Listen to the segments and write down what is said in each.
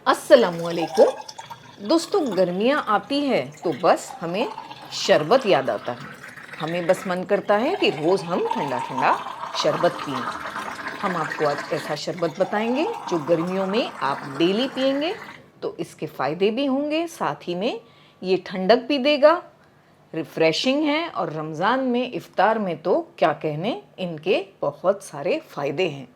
अस्सलामुअलैकुम दोस्तों, गर्मियाँ आती है तो बस हमें शरबत याद आता है। हमें बस मन करता है कि रोज़ हम ठंडा ठंडा शरबत पिएं। हम आपको आज ऐसा शरबत बताएंगे जो गर्मियों में आप डेली पिएंगे तो इसके फ़ायदे भी होंगे, साथ ही में ये ठंडक भी देगा, रिफ़्रेशिंग है और रमज़ान में इफ़्तार में तो क्या कहने, इनके बहुत सारे फ़ायदे हैं।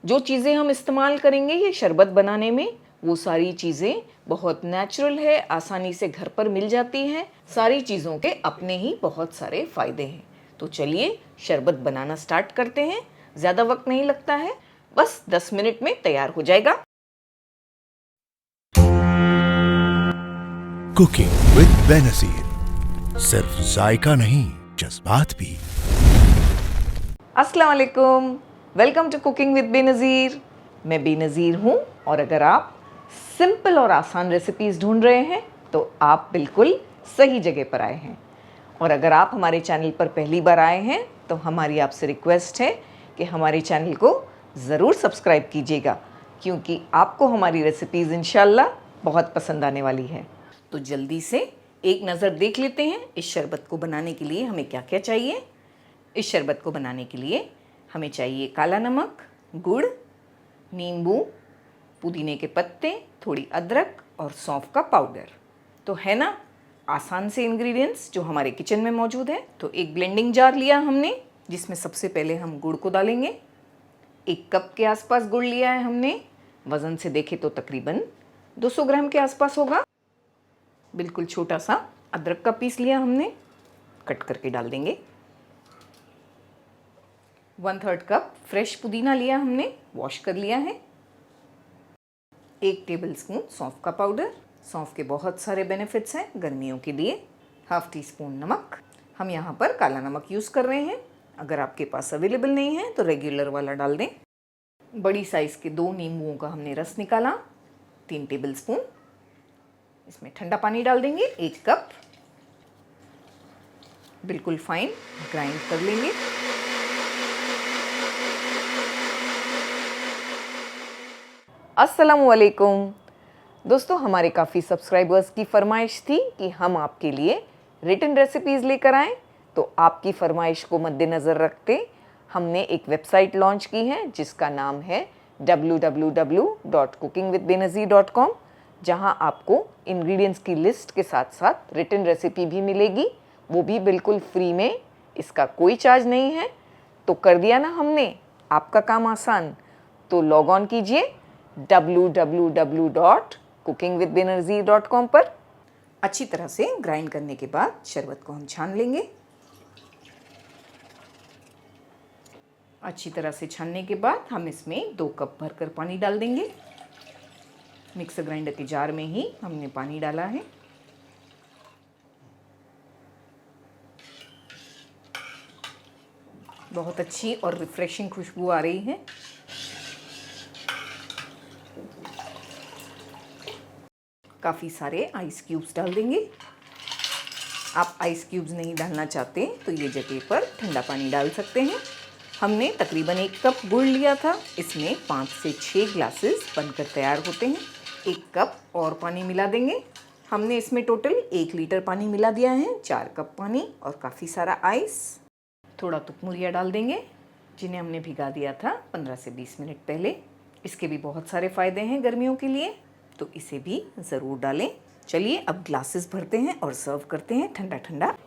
जो चीज़ें हम इस्तेमाल करेंगे ये शरबत बनाने में, वो सारी चीज़ें बहुत नेचुरल है, आसानी से घर पर मिल जाती हैं। सारी चीज़ों के अपने ही बहुत सारे फ़ायदे हैं। तो चलिए शरबत बनाना स्टार्ट करते हैं। ज़्यादा वक्त नहीं लगता है, बस 10 मिनट में तैयार हो जाएगा। कुकिंग विद बेनज़ीर, सिर्फ जायका नहीं जज्बात भी। अस्सलाम वालेकुम, welcome to cooking with Benazir. मैं बेनज़ीर हूँ और अगर आप सिंपल और आसान रेसिपीज़ ढूंढ रहे हैं तो आप बिल्कुल सही जगह पर आए हैं। और अगर आप हमारे चैनल पर पहली बार आए हैं तो हमारी आपसे रिक्वेस्ट है कि हमारे चैनल को ज़रूर सब्सक्राइब कीजिएगा, क्योंकि आपको हमारी रेसिपीज़ इंशाल्लाह बहुत पसंद आने वाली है। तो जल्दी से एक नज़र देख लेते हैं इस शरबत को बनाने के लिए हमें क्या क्या चाहिए। इस शरबत को बनाने के लिए हमें चाहिए काला नमक, गुड़, नींबू, पुदीने के पत्ते, थोड़ी अदरक और सौंफ का पाउडर। तो है ना आसान से इंग्रेडिएंट्स जो हमारे किचन में मौजूद है। तो एक ब्लेंडिंग जार लिया हमने, जिसमें सबसे पहले हम गुड़ को डालेंगे। 1 कप के आसपास गुड़ लिया है हमने। वज़न से देखें तो तकरीबन 200 ग्राम के आसपास होगा। बिल्कुल छोटा सा अदरक का पीस लिया हमने, कट करके डाल देंगे। 1/3 कप फ्रेश पुदीना लिया हमने, वॉश कर लिया है। 1 टेबलस्पून सौंफ का पाउडर। सौंफ के बहुत सारे बेनिफिट्स हैं गर्मियों के लिए। 1/2 टीस्पून नमक। हम यहाँ पर काला नमक यूज़ कर रहे हैं, अगर आपके पास अवेलेबल नहीं है तो रेगुलर वाला डाल दें। बड़ी साइज़ के 2 नींबुओं का हमने रस निकाला, 3 टेबलस्पून। इसमें ठंडा पानी डाल देंगे, 1 कप। बिल्कुल फाइन ग्राइंड कर लेंगे। अस्सलामुअलैकुम दोस्तों, हमारे काफ़ी सब्सक्राइबर्स की फरमाइश थी कि हम आपके लिए रिटन रेसिपीज़ लेकर आएँ। तो आपकी फरमाइश को मद्देनज़र रखते हमने एक वेबसाइट लॉन्च की है जिसका नाम है www.cookingwithbenazir.com, जहां आपको इंग्रेडिएंट्स की लिस्ट के साथ साथ रिटन रेसिपी भी मिलेगी, वो भी बिल्कुल फ्री में। इसका कोई चार्ज नहीं है। तो कर दिया ना हमने आपका काम आसान। तो लॉग ऑन कीजिए www.cookingwithbenazir.com पर। अच्छी तरह से ग्राइंड करने के बाद शरबत को हम छान लेंगे। अच्छी तरह से छानने के बाद हम इसमें 2 कप भरकर पानी डाल देंगे। मिक्सर ग्राइंडर के जार में ही हमने पानी डाला है। बहुत अच्छी और रिफ्रेशिंग खुशबू आ रही है। काफ़ी सारे आइस क्यूब्स डाल देंगे। आप आइस क्यूब्स नहीं डालना चाहते तो ये जगह पर ठंडा पानी डाल सकते हैं। हमने तकरीबन 1 कप गुड़ लिया था, इसमें 5 से 6 ग्लासेस बनकर तैयार होते हैं। 1 कप और पानी मिला देंगे। हमने इसमें टोटल 1 लीटर पानी मिला दिया है। 4 कप पानी और काफ़ी सारा आइस। थोड़ा तुकमुरिया डाल देंगे, जिन्हें हमने भिगा दिया था 15 से 20 मिनट पहले। इसके भी बहुत सारे फ़ायदे हैं गर्मियों के लिए, तो इसे भी ज़रूर डालें। चलिए अब ग्लासेस भरते हैं और सर्व करते हैं ठंडा ठंडा